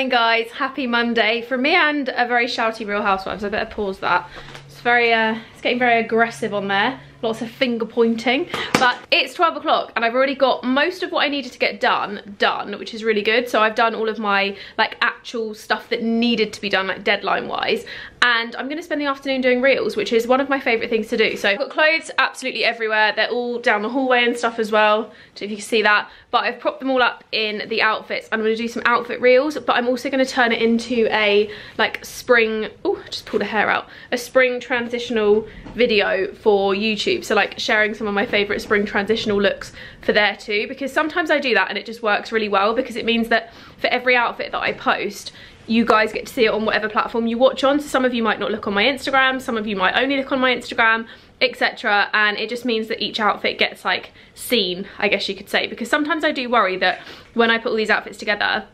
Morning guys, happy Monday from me and a very shouty Real Housewives. I better pause that. It's very it's getting very aggressive on there, lots of finger pointing. But it's 12 o'clock and I've already got most of what I needed to get done, which is really good. So I've done all of my like actual stuff that needed to be done, like deadline wise, and I'm gonna spend the afternoon doing reels, which is one of my favorite things to do. So I've got clothes absolutely everywhere, they're all down the hallway and stuff as well, don't know if you can see that, but I've propped them all up in the outfits. I'm gonna do some outfit reels, but I'm also gonna turn it into a like spring, oh I just pulled a hair out, a spring transitional video for YouTube. So like sharing some of my favorite spring transitional looks for there too, because sometimes I do that and it just works really well, because it means that for every outfit that I post, you guys get to see it on whatever platform you watch on. So some of you might not look on my Instagram, some of you might only look on my Instagram, etc. And it just means that each outfit gets like seen, I guess you could say, because sometimes I do worry that when I put all these outfits together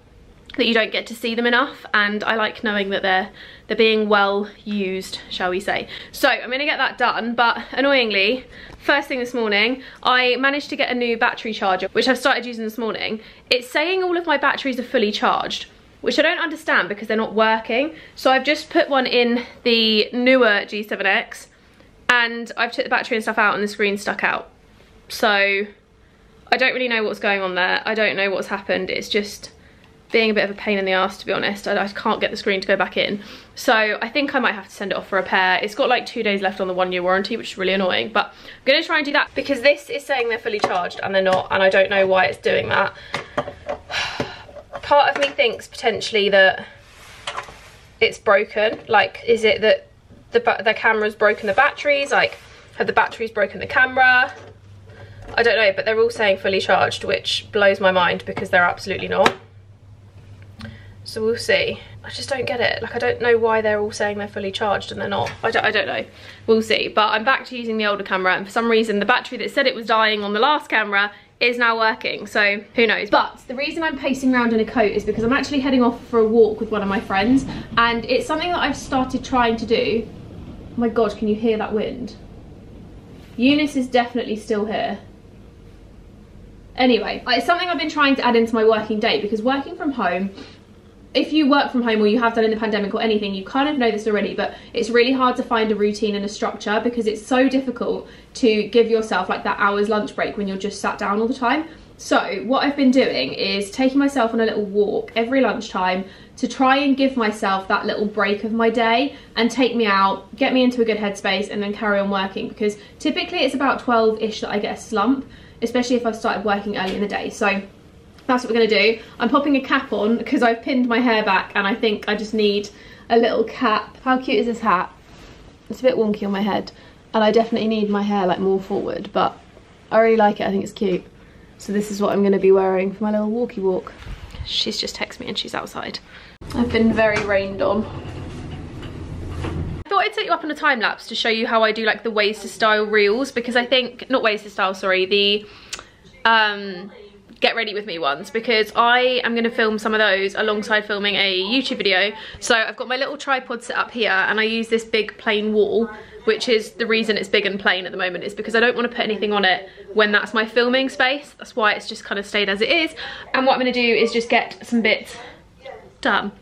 that you don't get to see them enough, and I like knowing that they're being well used, shall we say. So I'm gonna get that done, but annoyingly, first thing this morning, I managed to get a new battery charger, which I've started using this morning. It's saying all of my batteries are fully charged, which I don't understand because they're not working. So I've just put one in the newer G7X and I've took the battery and stuff out and the screen's stuck out. So I don't really know what's going on there. I don't know what's happened. It's just being a bit of a pain in the ass, to be honest. I can't get the screen to go back in. So I think I might have to send it off for repair. It's got like 2 days left on the 1-year warranty, which is really annoying, but I'm gonna try and do that because this is saying they're fully charged and they're not, and I don't know why it's doing that. Part of me thinks potentially that it's broken. Like, is it that the camera's broken the batteries? Like, have the batteries broken the camera? I don't know, but they're all saying fully charged, which blows my mind because they're absolutely not. So we'll see. I just don't get it. Like, I don't know why they're all saying they're fully charged and they're not. I don't know. We'll see. But I'm back to using the older camera, and for some reason the battery that said it was dying on the last camera is now working, so who knows. But the reason I'm pacing around in a coat is because I'm actually heading off for a walk with one of my friends, and it's something that I've started trying to do. Oh my god, can you hear that wind? Eunice is definitely still here. Anyway, it's something I've been trying to add into my working day, because working from home, if you work from home or you have done in the pandemic or anything, you kind of know this already, but it's really hard to find a routine and a structure because it's so difficult to give yourself like that hour's lunch break when you're just sat down all the time. So what I've been doing is taking myself on a little walk every lunchtime to try and give myself that little break of my day and take me out, get me into a good headspace, and then carry on working, because typically it's about 12-ish that I get a slump, especially if I've started working early in the day. So that's what we're gonna do. I'm popping a cap on because I've pinned my hair back and I think I just need a little cap. How cute is this hat? It's a bit wonky on my head and I definitely need my hair like more forward, but I really like it. I think it's cute. So this is what I'm gonna be wearing for my little walkie walk. She's just texted me and she's outside. I've been very rained on. I thought I'd set you up on a time lapse to show you how I do like the ways to style reels, because I think, not ways to style, sorry, the get ready with me ones, because I am going to film some of those alongside filming a YouTube video. So I've got my little tripod set up here and I use this big plain wall, which is the reason it's big and plain at the moment, is because I don't want to put anything on it when that's my filming space. That's why it's just kind of stayed as it is. And what I'm going to do is just get some bits done.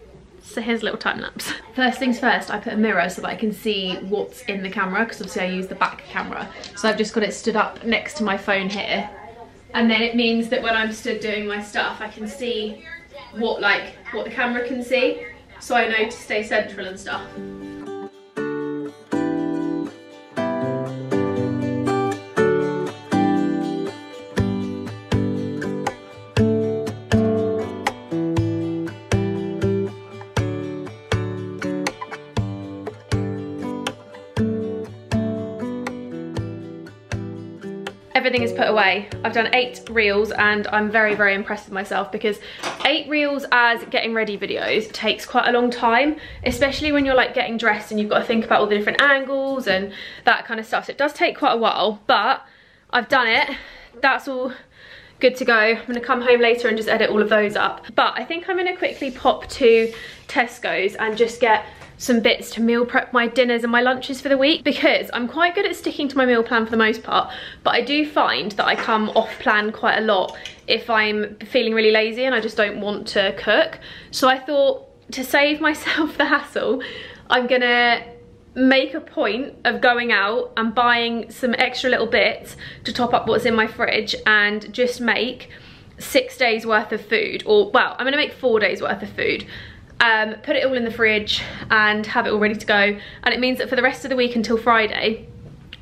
So here's a little time lapse. First things first, I put a mirror so that I can see what's in the camera, because obviously I use the back camera. So I've just got it stood up next to my phone here. And then it means that when I'm stood doing my stuff, I can see what the camera can see, so I know to stay central and stuff. Everything is put away. I've done 8 reels and I'm very, very impressed with myself, because 8 reels as getting ready videos takes quite a long time, especially when you're like getting dressed and you've got to think about all the different angles and that kind of stuff. So it does take quite a while, but I've done it. That's all good to go. I'm gonna come home later and just edit all of those up. But I think I'm gonna quickly pop to Tesco's and just get some bits to meal prep my dinners and my lunches for the week, because I'm quite good at sticking to my meal plan for the most part, but I do find that I come off plan quite a lot if I'm feeling really lazy and I just don't want to cook. So I thought, to save myself the hassle, I'm gonna make a point of going out and buying some extra little bits to top up what's in my fridge and just make 6 days worth of food, or well, I'm gonna make 4 days worth of food. Put it all in the fridge and have it all ready to go, and it means that for the rest of the week until Friday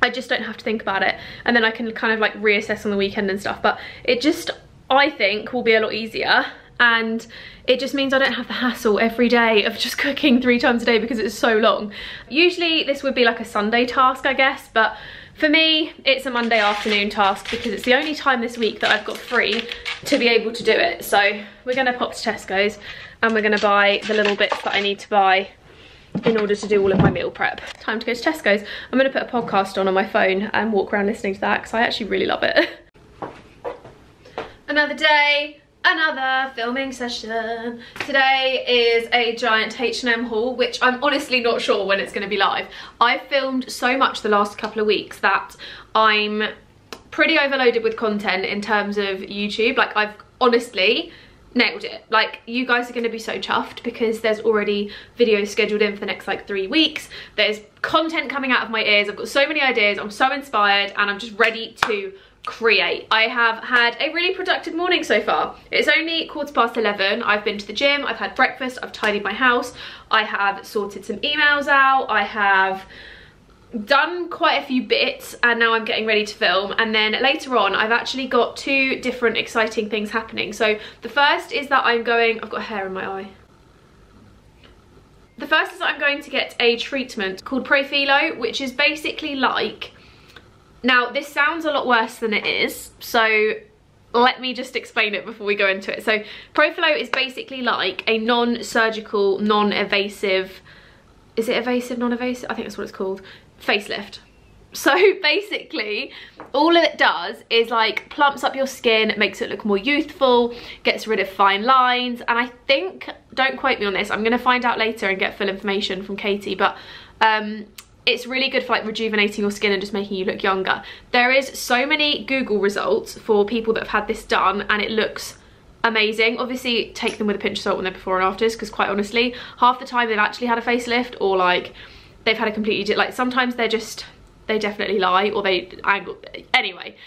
I just don't have to think about it, and then I can kind of like reassess on the weekend and stuff. But it just, I think, will be a lot easier, and it just means I don't have the hassle every day of just cooking 3 times a day because it's so long. Usually this would be like a Sunday task, I guess, but for me it's a Monday afternoon task because it's the only time this week that I've got free to be able to do it. So we're gonna pop to Tesco's and we're gonna buy the little bits that I need to buy in order to do all of my meal prep. Time to go to Tesco's. I'm gonna put a podcast on my phone and walk around listening to that because I actually really love it. Another day, another filming session. Today is a giant H&M haul, which I'm honestly not sure when it's going to be live. I've filmed so much the last couple of weeks that I'm pretty overloaded with content in terms of YouTube. Like, I've honestly nailed it. Like, you guys are going to be so chuffed because there's already videos scheduled in for the next like 3 weeks. There's content coming out of my ears. I've got so many ideas. I'm so inspired and I'm just ready to create. I have had a really productive morning so far. It's only 11:15. I've been to the gym, I've had breakfast, I've tidied my house, I have sorted some emails out, I have done quite a few bits, and now I'm getting ready to film. And then later on I've actually got 2 different exciting things happening. So the first is that I've got hair in my eye. The first is that I'm going to get a treatment called Profilo, which is basically like, now this sounds a lot worse than it is, so let me just explain it before we go into it. So Profilo is basically like a non-surgical, non-evasive, is it evasive, non-evasive? I think that's what it's called, facelift. So basically all it does is like plumps up your skin, it makes it look more youthful, gets rid of fine lines, and I think, don't quote me on this, I'm gonna find out later and get full information from Katie, but it's really good for like rejuvenating your skin and just making you look younger. There is so many Google results for people that have had this done and it looks amazing. Obviously take them with a pinch of salt when they're before and afters, because quite honestly half the time they've actually had a facelift, or like they've had a completely, like sometimes they're just, they definitely lie, or they angle. Anyway,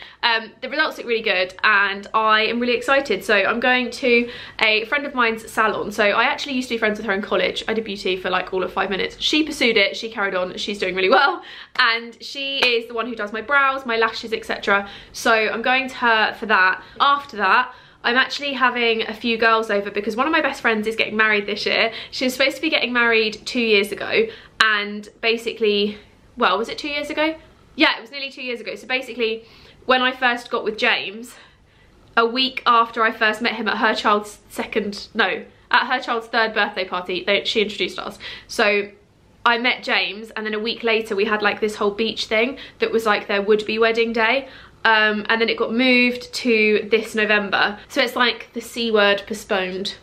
the results look really good and I am really excited. So I'm going to a friend of mine's salon. So I actually used to be friends with her in college. I did beauty for like all of 5 minutes. She pursued it, she carried on, she's doing really well, and she is the one who does my brows, my lashes, etc. So I'm going to her for that. After that I'm actually having a few girls over because one of my best friends is getting married this year. She was supposed to be getting married 2 years ago, and basically, well, was it 2 years ago? Yeah, it was nearly 2 years ago. So basically, when I first got with James, a week after I first met him at her child's third birthday party, she introduced us. So I met James, and then a week later we had like this whole beach thing that was like their would-be wedding day. And then it got moved to this November. So it's like the C word postponed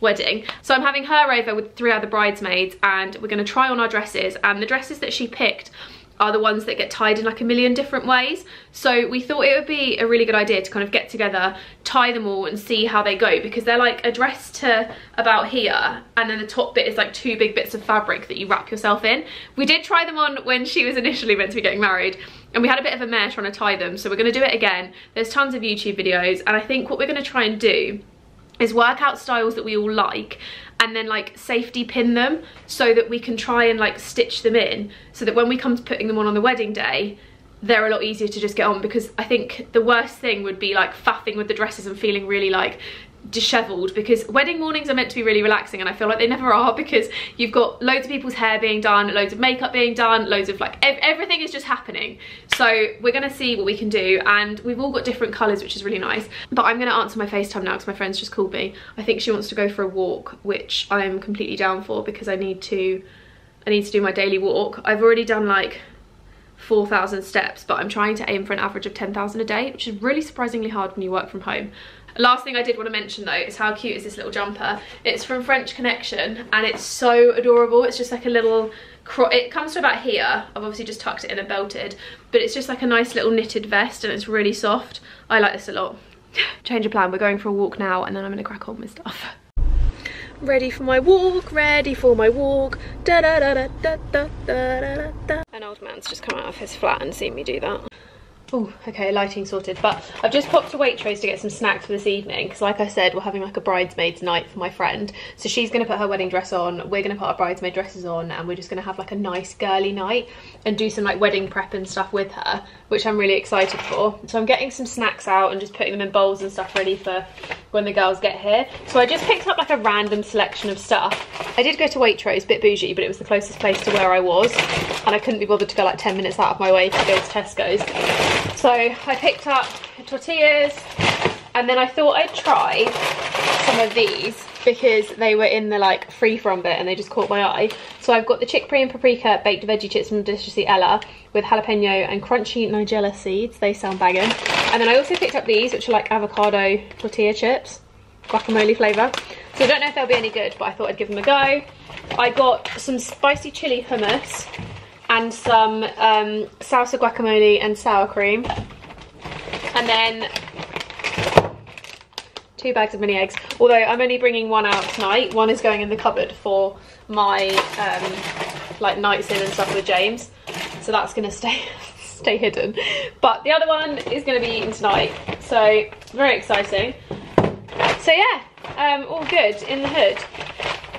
wedding. So I'm having her over with 3 other bridesmaids, and we're going to try on our dresses, and the dresses that she picked are the ones that get tied in like a million different ways. So we thought it would be a really good idea to kind of get together, tie them all and see how they go, because they're like addressed to about here, and then the top bit is like 2 big bits of fabric that you wrap yourself in. We did try them on when she was initially meant to be getting married, and we had a bit of a mare trying to tie them, so we're going to do it again. There's tons of YouTube videos, and I think what we're going to try and do is work out styles that we all like, and then like safety pin them so that we can try and like stitch them in, so that when we come to putting them on the wedding day, they're a lot easier to just get on. Because I think the worst thing would be like faffing with the dresses and feeling really like disheveled, because wedding mornings are meant to be really relaxing, and I feel like they never are, because you've got loads of people's hair being done, loads of makeup being done, loads of like everything is just happening. So we're gonna see what we can do, and we've all got different colours, which is really nice. But I'm gonna answer my FaceTime now because my friend's just called me. I think she wants to go for a walk, which I'm completely down for, because I need to do my daily walk. I've already done like 4,000 steps, but I'm trying to aim for an average of 10,000 a day, which is really surprisingly hard when you work from home. Last thing I did want to mention though is how cute is this little jumper. It's from French Connection and it's so adorable. It's just like a little it comes to about here. I've obviously just tucked it in and belted, but it's just like a nice little knitted vest and it's really soft. I like this a lot. Change of plan, we're going for a walk now and then I'm gonna crack on with stuff. Ready for my walk, ready for my walk. Da da da da da da da da da. An old man's just come out of his flat and seen me do that. Oh, okay, lighting sorted. But I've just popped to Waitrose to get some snacks for this evening because, like I said, we're having like a bridesmaids night for my friend. So she's going to put her wedding dress on, we're going to put our bridesmaid dresses on, and we're just going to have like a nice girly night and do some like wedding prep and stuff with her, which I'm really excited for. So I'm getting some snacks out and just putting them in bowls and stuff ready for when the girls get here. So I just picked up like a random selection of stuff. I did go to Waitrose, a bit bougie, but it was the closest place to where I was, and I couldn't be bothered to go like 10 minutes out of my way to go to Tesco's. So I picked up tortillas, and then I thought I'd try some of these because they were in the like free from bit and they just caught my eye. So I've got the chickpea and paprika baked veggie chips from Deliciously Ella with jalapeno and crunchy nigella seeds. They sound banging. And then I also picked up these, which are like avocado tortilla chips, guacamole flavour. So I don't know if they'll be any good, but I thought I'd give them a go. I got some spicy chili hummus and some salsa guacamole and sour cream. And then 2 bags of mini eggs, although I'm only bringing one out tonight. One is going in the cupboard for my like nights in and stuff with James, so that's gonna stay hidden, but the other one is gonna be eaten tonight, so very exciting. So yeah, all good in the hood.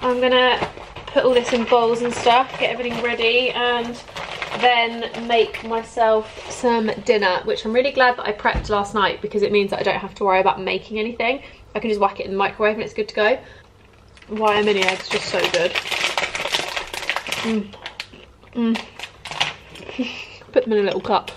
I'm gonna put all this in bowls and stuff, get everything ready, and then make myself some dinner, which I'm really glad that I prepped last night because it means that I don't have to worry about making anything. I can just whack it in the microwave and it's good to go. Why are mini eggs just so good? Put them in a little cup.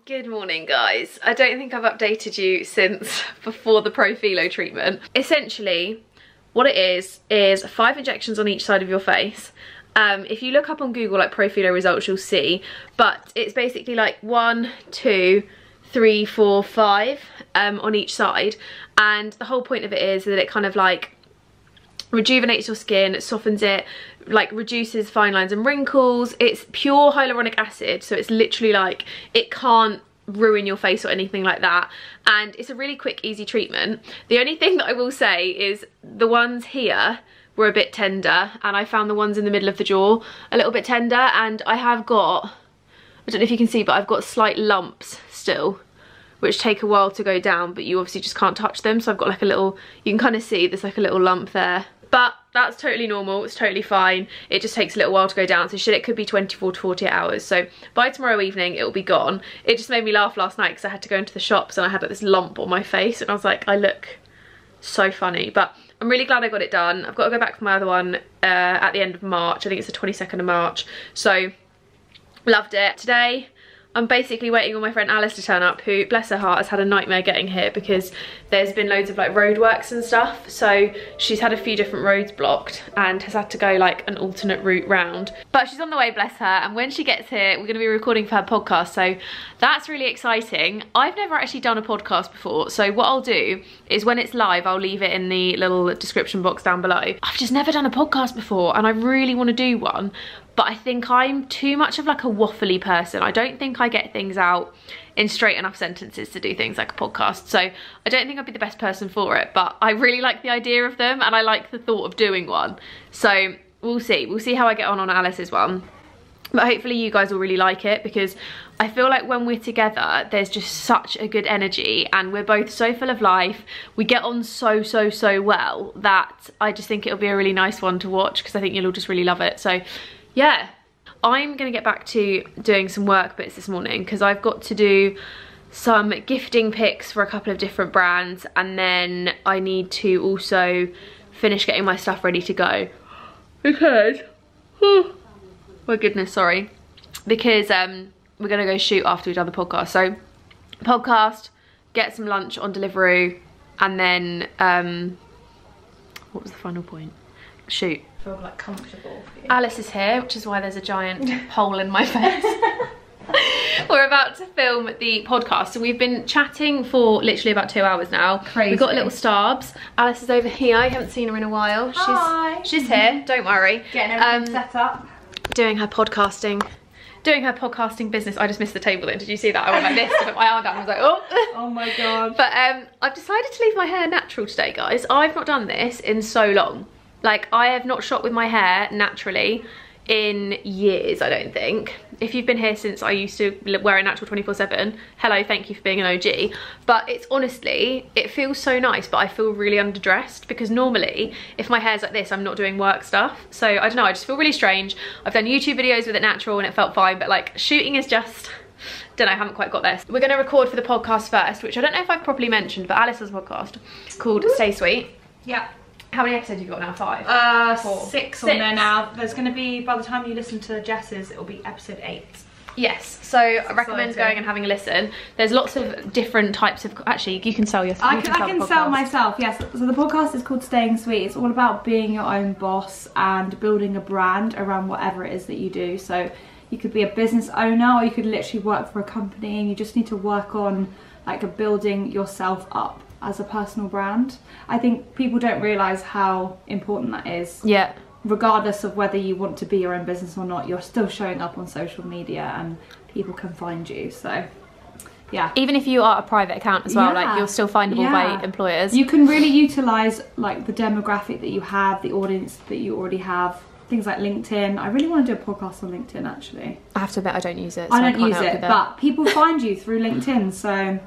Good morning, guys. I don't think I've updated you since before the Profilo treatment. Essentially, what it is 5 injections on each side of your face. If you look up on Google like Profilo results, you'll see, but it's basically like 1, 2, 3, 4, 5 on each side, and the whole point of it is that it kind of like rejuvenates your skin, softens it, like reduces fine lines and wrinkles. It's pure hyaluronic acid, so it's literally like it can't ruin your face or anything like that, and it's a really quick, easy treatment. The only thing that I will say is the ones here were a bit tender, and I found the ones in the middle of the jaw a little bit tender, and I have got, I don't know if you can see, but I've got slight lumps still, which take a while to go down, but you obviously just can't touch them. So I've got like a little, you can kind of see there's like a little lump there, but that's totally normal, it's totally fine. It just takes a little while to go down, so it could be 24 to 48 hours. So by tomorrow evening, it'll be gone. It just made me laugh last night because I had to go into the shops and I had like this lump on my face, and I was like, I look so funny. But I'm really glad I got it done. I've got to go back for my other one at the end of March. I think it's the 22nd of March. So loved it. Today I'm basically waiting on my friend Alice to turn up, who, bless her heart, has had a nightmare getting here because there's been loads of like roadworks and stuff. So she's had a few different roads blocked and has had to go like an alternate route round. But she's on the way, bless her, and when she gets here, we're going to be recording for her podcast. So that's really exciting. I've never actually done a podcast before, so what I'll do is when it's live, I'll leave it in the little description box down below. I've just never done a podcast before and I really want to do one. But I think I'm too much of like a waffly person. I don't think I get things out in straight enough sentences to do things like a podcast. So I don't think I'd be the best person for it, but I really like the idea of them and I like the thought of doing one. So we'll see. We'll see how I get on Alice's one. But hopefully you guys will really like it, because I feel like when we're together, there's just such a good energy and we're both so full of life. We get on so well that I just think it'll be a really nice one to watch, because I think you'll all just really love it. So yeah, I'm gonna get back to doing some work bits this morning because I've got to do some gifting picks for a couple of different brands, and then I need to also finish getting my stuff ready to go because, oh my goodness, sorry, because we're gonna go shoot after we've done the podcast. So podcast, get some lunch on Deliveroo, and then what was the final point? Shoot. Feel like comfortable for you. Alice is here, which is why there's a giant hole in my face. We're about to film the podcast, so we've been chatting for literally about 2 hours now. Crazy. We've got little starbs. Alice is over here. I haven't seen her in a while. Hi. She's here, don't worry. Getting everything set up. Doing her podcasting business. I just missed the table then. Did you see that? I went like this to put my arm down. I was like, oh. Oh my god. But I've decided to leave my hair natural today, guys. I've not done this in so long. Like, I have not shot with my hair naturally in years, I don't think. If you've been here since I used to wear a natural 24/7, hello, thank you for being an OG. But it's honestly, it feels so nice, but I feel really underdressed because normally if my hair's like this, I'm not doing work stuff. So I don't know, I just feel really strange. I've done YouTube videos with it natural and it felt fine, but like shooting is just, don't know, I haven't quite got there. We're gonna record for the podcast first, which I don't know if I've properly mentioned, but Alice has a podcast called Stay Sweet. Yeah. How many episodes have you got now? 5? 4. 6 on there now. There's going to be, by the time you listen to Jess's, it'll be episode 8. Yes, so I recommend going and having a listen. There's lots of different types of, actually you can sell your I can sell myself, yes. So the podcast is called Staying Sweet. It's all about being your own boss and building a brand around whatever it is that you do. So you could be a business owner or you could literally work for a company, and you just need to work on like building yourself up as a personal brand. I think people don't realise how important that is. Yeah. Regardless of whether you want to be your own business or not, you're still showing up on social media and people can find you. So yeah. Even if you are a private account as well, like you're still findable by employers. You can really utilise like the demographic that you have, the audience that you already have. Things like LinkedIn. I really want to do a podcast on LinkedIn actually. I have to admit I don't use it. So I don't use it, but people find you through LinkedIn. So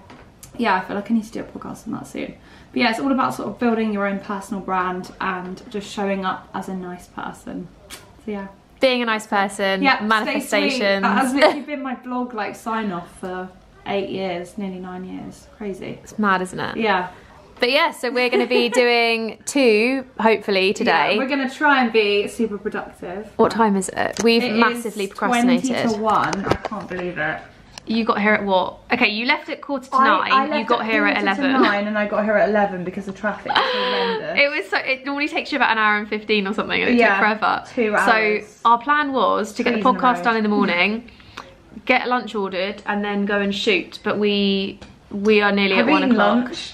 yeah, I feel like I need to do a podcast on that soon. But yeah, it's all about sort of building your own personal brand and just showing up as a nice person. So yeah. Being a nice person, yeah, manifestations. That has literally been my blog like sign off for 8 years, nearly 9 years. Crazy. It's mad, isn't it? Yeah. But yeah, so we're going to be doing 2, hopefully, today. Yeah, we're going to try and be super productive. What time is it? We've massively procrastinated. 20 to 1. I can't believe it. You got here at what? Okay, you left at 9:45. You got here at 11. I left at 9 and I got here at 11 because of traffic. It normally takes you about an hour and 15 or something, and it took forever. 2 hours. So our plan was to get the podcast done in the morning, get lunch ordered, and then go and shoot. But we are nearly at 1 o'clock. Lunch.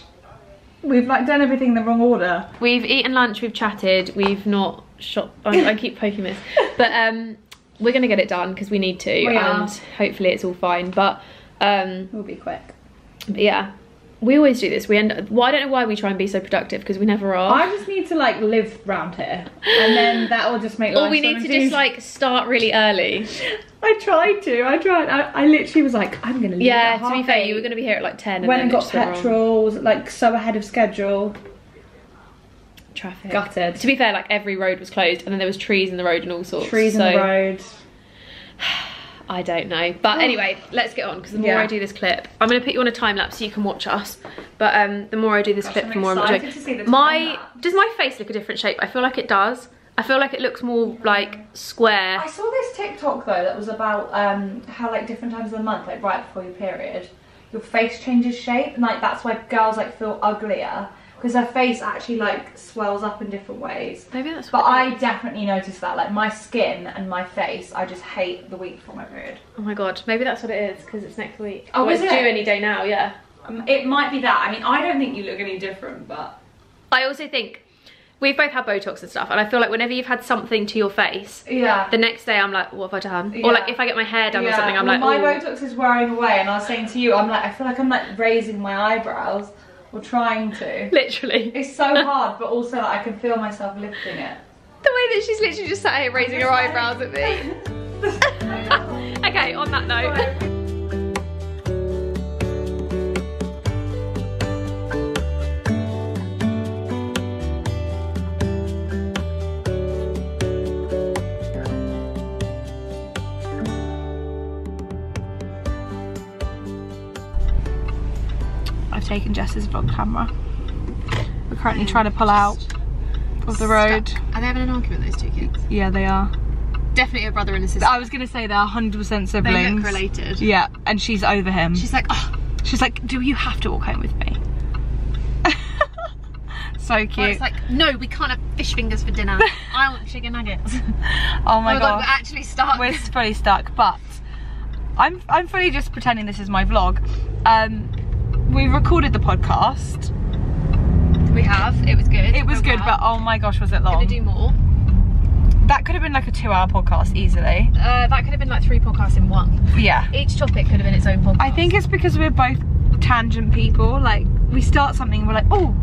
We've like done everything in the wrong order. We've eaten lunch. We've chatted. We've not shot. I keep poking this, but we're gonna get it done because we need to, and hopefully it's all fine. But we'll be quick. But yeah, we always do this. We end up, well, I don't know why we try and be so productive because we never are. I just need to like live round here, and then that will just make life. Or we need to just like start really early. I tried. I literally was like, I'm gonna leave. Yeah, to be fair, you were gonna be here at like 10. Went and got petrol, like so ahead of schedule. Traffic. Gutted. To be fair, like every road was closed, and then there was trees in the road and all sorts. Trees in the road. I don't know, but anyway, let's get on because the more I do this clip, I'm going to put you on a time lapse so you can watch us. But the more I do this clip, the more I'm enjoying. Does my face look a different shape? I feel like it does. I feel like it looks more like square. I saw this TikTok though that was about how like different times of the month, like right before your period, your face changes shape, and like that's why girls like feel uglier. Because her face actually like swells up in different ways. Maybe that's what I definitely noticed that. Like my skin and my face, I just hate the week before my period. Oh my god, maybe that's what it is because it's next week. Oh, well, it's due any day now, yeah. It might be that. I mean, I don't think you look any different, but I also think we've both had Botox and stuff, and I feel like whenever you've had something to your face, the next day I'm like, what have I done? Or like if I get my hair done or something, I'm like, my Botox is wearing away, and I was saying to you, I feel like I'm like raising my eyebrows. Or trying to. Literally. It's so hard, but also like, I can feel myself lifting it. The way that she's literally just sat here raising her eyebrows at me. Okay, on that note. I've taken Jess's vlog camera. We're currently trying to pull out of the road. Are they having an argument, those two kids? Yeah, they are. Definitely a brother and a sister. I was gonna say they're 100% siblings. They look related. Yeah, and she's over him. She's like, oh. She's like, do you have to walk home with me? So cute. Well, it's like, no, we can't have fish fingers for dinner. I want chicken nuggets. Oh my god. We're actually stuck. We're fully stuck, but I'm fully just pretending this is my vlog. We recorded the podcast. We have. It was good. It was good, but oh my gosh, was it long? Gonna do more. That could have been like a 2-hour podcast easily. That could have been like 3 podcasts in one. Yeah. Each topic could have been its own podcast. I think it's because we're both tangent people. Like, we start something and we're like, oh.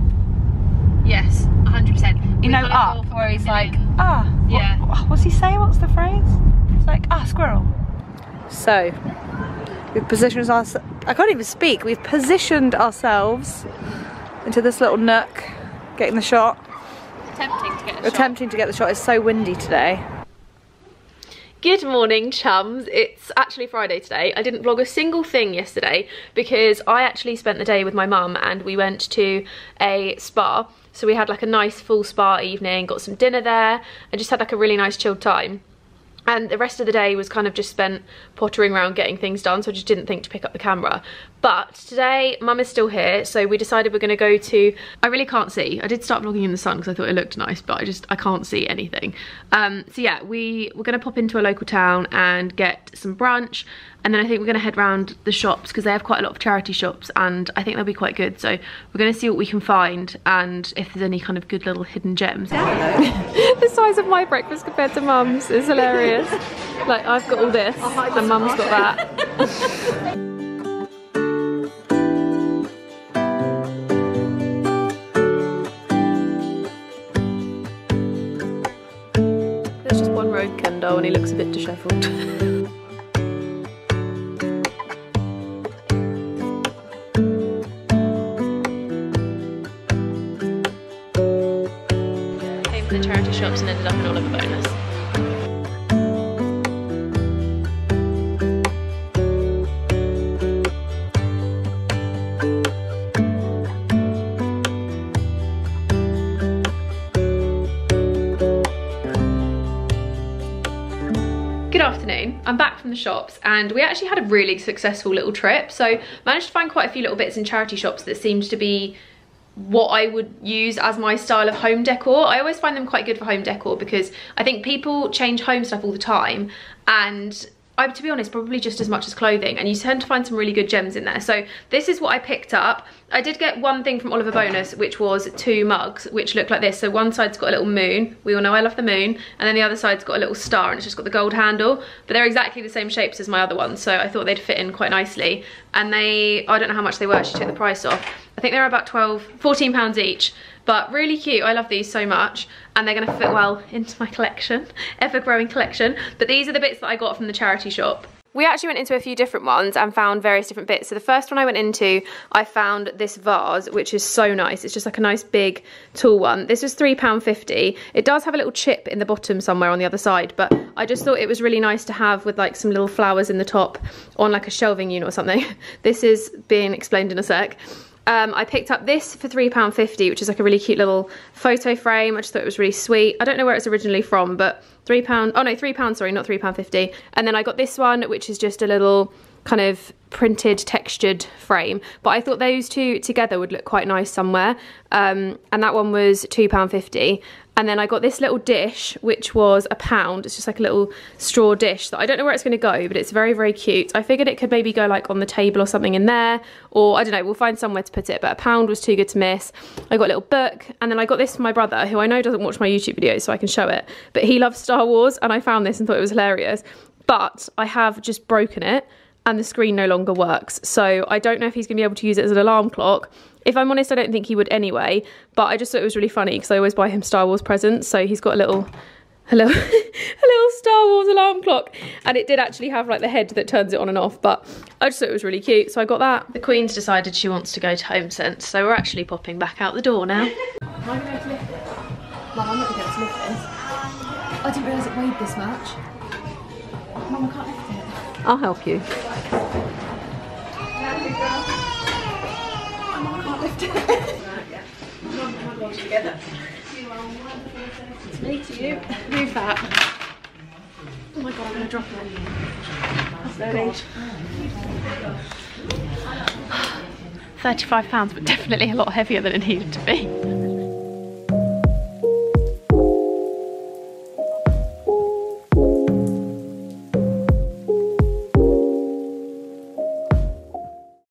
Yes, 100%. You know, up, where he's like, ah. Yeah. What's he say? What's the phrase? It's like, ah, squirrel. So, we've positioned ourselves, I can't even speak, we've positioned ourselves into this little nook, getting the shot. Attempting to get the shot. It's so windy today. Good morning, chums. It's actually Friday today. I didn't vlog a single thing yesterday because I actually spent the day with my mum and we went to a spa. So we had like a nice full spa evening, got some dinner there and just had like a really nice chilled time. And the rest of the day was kind of just spent pottering around getting things done, so I just didn't think to pick up the camera. But today, Mum is still here, so we decided we're going to go to... I really can't see. I did start vlogging in the sun because I thought it looked nice, but I can't see anything. So yeah, we're going to pop into a local town and get some brunch, and then I think we're going to head round the shops because they have quite a lot of charity shops, and I think they'll be quite good. So we're going to see what we can find and if there's any kind of good little hidden gems. The size of my breakfast compared to Mum's is hilarious. Like, I've got all this and Mum's got that. There's just one road kendo and he looks a bit dishevelled. Came for the charity shops and ended up in all of a bonus. Good afternoon, I'm back from the shops and we actually had a really successful little trip. So managed to find quite a few little bits in charity shops that seemed to be what I would use as my style of home decor. I always find them quite good for home decor because I think people change home stuff all the time, and to be honest, probably just as much as clothing, and you tend to find some really good gems in there. So this is what I picked up. I did get one thing from Oliver Bonus, which was 2 mugs, which look like this. So one side's got a little moon, we all know I love the moon, and then the other side's got a little star and it's just got the gold handle, but they're exactly the same shapes as my other ones, so I thought they'd fit in quite nicely. And I don't know how much they were, she took the price off. I think they're about £14 each, but really cute. I love these so much, and they're gonna fit well into my collection, ever-growing collection. But these are the bits that I got from the charity shop. We actually went into a few different ones and found various different bits. So the first one I went into, I found this vase, which is so nice. It's just like a nice big tall one. This was £3.50. It does have a little chip in the bottom somewhere on the other side, but I just thought it was really nice to have with like some little flowers in the top on like a shelving unit or something. This is being explained in a sec. I picked up this for £3.50, which is like a really cute little photo frame. I just thought it was really sweet. I don't know where it's originally from, but £3, sorry, not £3.50. And then I got this one, which is just a little kind of printed textured frame, but I thought those two together would look quite nice somewhere. And that one was £2.50. And then I got this little dish, which was £1. It's just like a little straw dish that I don't know where it's going to go, but it's very, very cute. I figured it could maybe go like on the table or something in there, or I don't know, we'll find somewhere to put it, but £1 was too good to miss. I got a little book, and then I got this for my brother, who I know doesn't watch my YouTube videos, so I can show it, but he loves Star Wars, and I found this and thought it was hilarious. But I have just broken it, and the screen no longer works, so I don't know if he's going to be able to use it as an alarm clock. If I'm honest, I don't think he would anyway, but I just thought it was really funny because I always buy him Star Wars presents, so he's got a little Star Wars alarm clock, and it did actually have like the head that turns it on and off, but I just thought it was really cute, so I got that. The Queen's decided she wants to go to HomeSense, so we're actually popping back out the door now. Am I going to be able to lift it? Mum, I'm not going to be able to lift this. I didn't realise it weighed this much. Mum, I can't lift it. I'll help you. Together. It's me to you. Move that. Oh my god, I'm going to drop it. That's no age. £35, but definitely a lot heavier than it needed to be.